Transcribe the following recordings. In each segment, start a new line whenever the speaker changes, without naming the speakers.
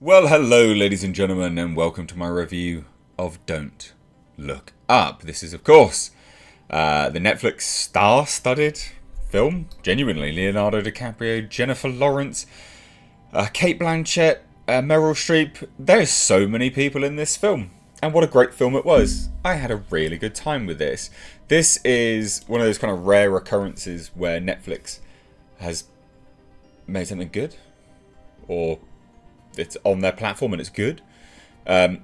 Well, hello, ladies and gentlemen, and welcome to my review of Don't Look Up. This is, of course, the Netflix star-studded film. Genuinely, Leonardo DiCaprio, Jennifer Lawrence, Kate Blanchett, Meryl Streep. There's so many people in this film. And what a great film it was. I had a really good time with this. This is one of those kind of rare occurrences where Netflix has made something good. Or it's on their platform and it's good.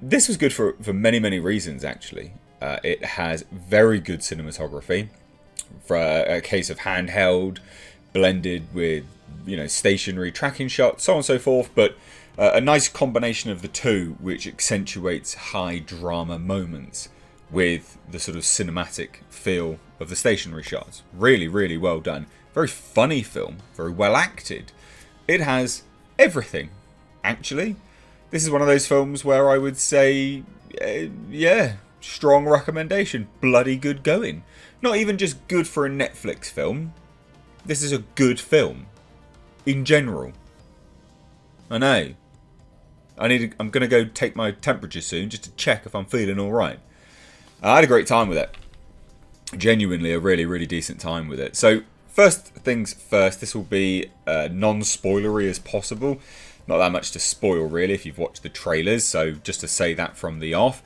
This was good for many reasons, actually. It has very good cinematography. For a case of handheld, blended with stationary tracking shots, so on and so forth. But a nice combination of the two, which accentuates high drama moments with the sort of cinematic feel of the stationary shots. Really well done. Very funny film. Very well acted. It has everything. Actually, this is one of those films where I would say, yeah, strong recommendation. Bloody good going. Not even just good for a Netflix film. This is a good film. In general. I know. I'm going to go take my temperature soon just to check if I'm feeling alright. I had a great time with it. Genuinely a really decent time with it. So, first things first, this will be non-spoilery as possible. Not that much to spoil, really, if you've watched the trailers, so just to say that from the off.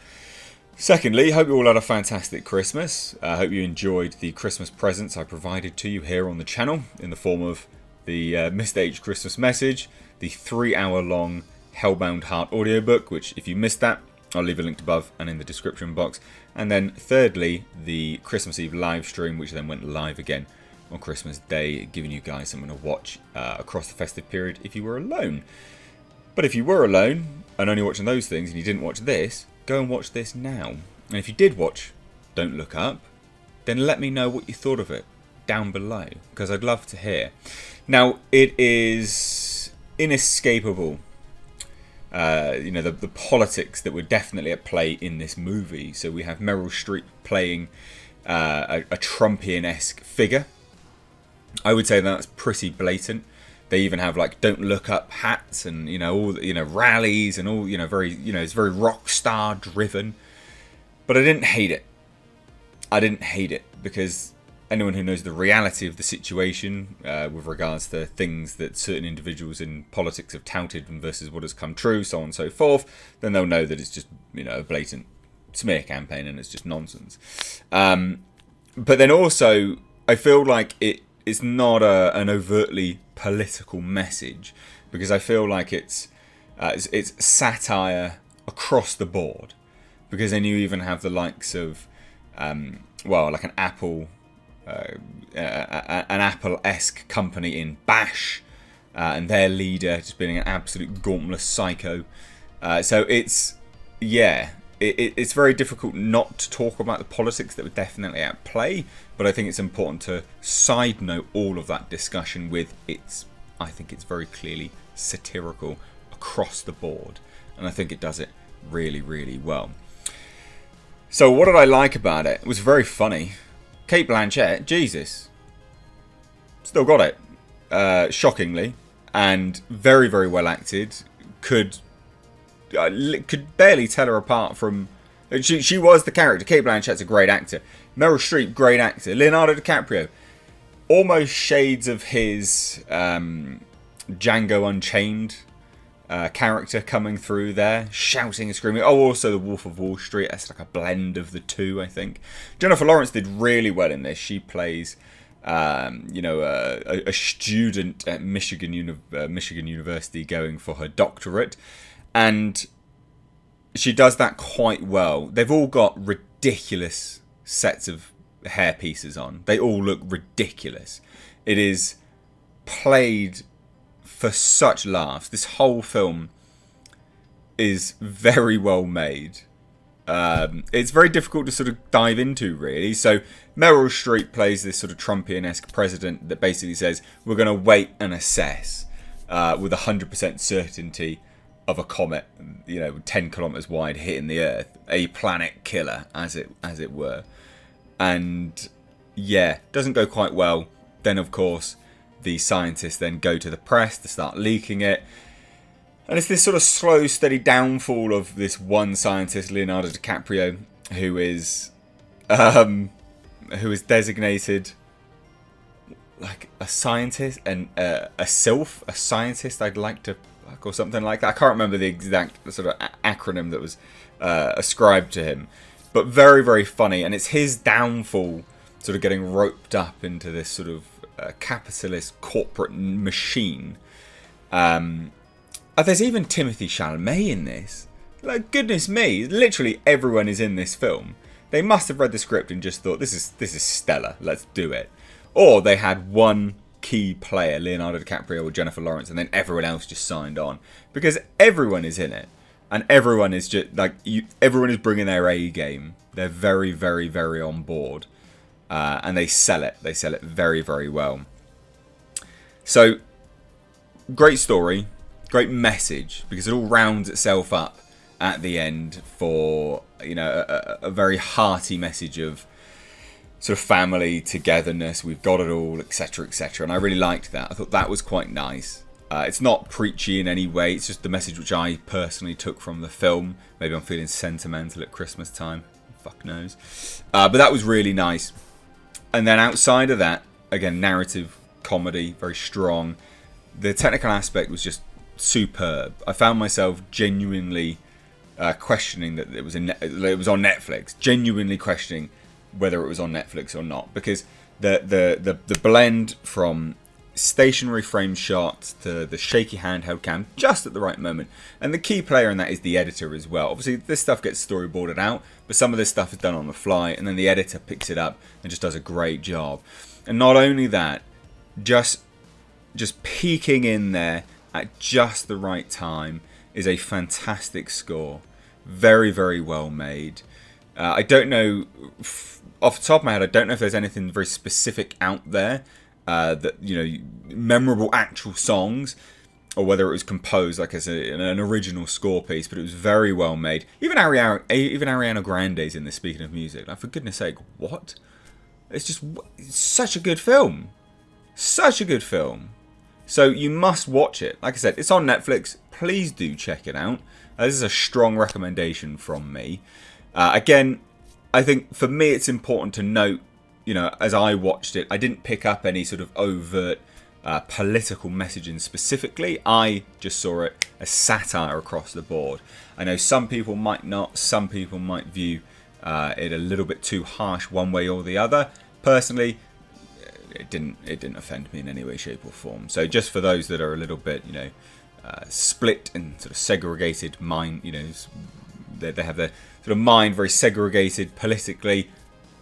Secondly, hope you all had a fantastic Christmas. I hope you enjoyed the Christmas presents I provided to you here on the channel in the form of the Mr. H Christmas message, the 3-hour-long Hellbound Heart audiobook, which, if you missed that, I'll leave a link above and in the description box. And then, thirdly, the Christmas Eve live stream, which then went live again on Christmas Day, giving you guys something to watch across the festive period if you were alone. But if you were alone and only watching those things and you didn't watch this, go and watch this now. And if you did watch Don't Look Up, then let me know what you thought of it down below, because I'd love to hear. Now, it is inescapable, the politics that were definitely at play in this movie. So we have Meryl Streep playing a Trumpian-esque figure. I would say that's pretty blatant. They even have like "Don't Look Up" hats and all rallies and all very it's very rock star driven. But I didn't hate it. I didn't hate it because anyone who knows the reality of the situation with regards to things that certain individuals in politics have touted and versus what has come true, so on and so forth, then they'll know that it's just a blatant smear campaign and it's just nonsense. But then also, I feel like it's not an overtly political message, because I feel like it's satire across the board. Because then you even have the likes of, like an Apple-esque company in Bash, and their leader just being an absolute gauntlet psycho. So it's very difficult not to talk about the politics that were definitely at play, but I think it's important to side note all of that discussion with I think it's very clearly satirical across the board, and I think it does it really well. So what did I like about it? It was very funny. Kate Blanchett, Jesus, still got it, shockingly, and very well acted. Could barely tell her apart from. She was the character. Kate Blanchett's a great actor. Meryl Streep, great actor. Leonardo DiCaprio, almost shades of his Django Unchained character coming through there, shouting and screaming. Oh, also the Wolf of Wall Street. That's like a blend of the two, I think. Jennifer Lawrence did really well in this. She plays, a student at Michigan University going for her doctorate, and she does that quite well. They've all got ridiculous sets of hair pieces on. They all look ridiculous. It is played for such laughs. This whole film is very well made. It's very difficult to sort of dive into, really. So Meryl Streep plays this sort of Trumpian-esque president that basically says, we're going to wait and assess with 100% certainty of a comet, 10 kilometers wide hitting the Earth, a planet killer, as it were. And yeah, doesn't go quite well. Then, of course, the scientists then go to the press to start leaking it. And it's this sort of slow, steady downfall of this one scientist, Leonardo DiCaprio, who is designated like a scientist and a scientist I'd like to fuck, or something like that. I can't remember the exact sort of acronym that was ascribed to him, but very, very funny. And it's his downfall, sort of getting roped up into this sort of capitalist corporate machine. There's even Timothée Chalamet in this. Like, goodness me, literally everyone is in this film. They must have read the script and just thought, this is stellar, let's do it. Or they had one key player, Leonardo DiCaprio or Jennifer Lawrence, and then everyone else just signed on. Because everyone is in it. And everyone is just, like, everyone is bringing their A game. They're very, very, very on board. And they sell it. They sell it very, very well. So, great story. Great message. Because it all rounds itself up at the end for, you know, a very hearty message of sort of family, togetherness, we've got it all, etc, etc. And I really liked that. I thought that was quite nice. It's not preachy in any way. It's just the message which I personally took from the film. Maybe I'm feeling sentimental at Christmas time. Fuck knows. But that was really nice. And then outside of that, again, narrative, comedy, very strong. The technical aspect was just superb. I found myself genuinely questioning that it was on Netflix. Genuinely questioning whether it was on Netflix or not, because the blend from stationary frame shots to the shaky handheld cam just at the right moment, and the key player in that is the editor as well. Obviously this stuff gets storyboarded out, but some of this stuff is done on the fly, and then the editor picks it up and just does a great job. And not only that, just peeking in there at just the right time is a fantastic score. Very, very well made. I don't know, off the top of my head, I don't know if there's anything very specific out there that, you know, memorable actual songs, or whether it was composed like as an original score piece, but it was very well made. Even Ariana Grande's in this, speaking of music. Like, for goodness sake, what? It's such a good film. Such a good film. So you must watch it. Like I said, it's on Netflix. Please do check it out. This is a strong recommendation from me. Again, I think for me it's important to note, you know, as I watched it, I didn't pick up any sort of overt political messaging specifically. I just saw it as satire across the board. I know some people might not. Some people might view it a little bit too harsh one way or the other. Personally, it didn't offend me in any way, shape or form. So just for those that are a little bit, you know, split and sort of segregated mind, you know, they have their sort of mind very segregated politically,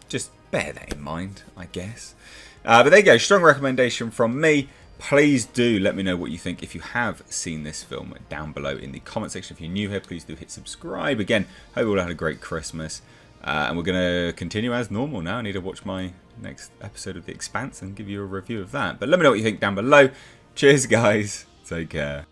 just bear that in mind, I guess. But there you go, strong recommendation from me. Please do let me know what you think if you have seen this film down below in the comment section. If you're new here, please do hit subscribe. Again, hope you all had a great Christmas. And we're going to continue as normal now. I need to watch my next episode of The Expanse and give you a review of that. But let me know what you think down below. Cheers, guys. Take care.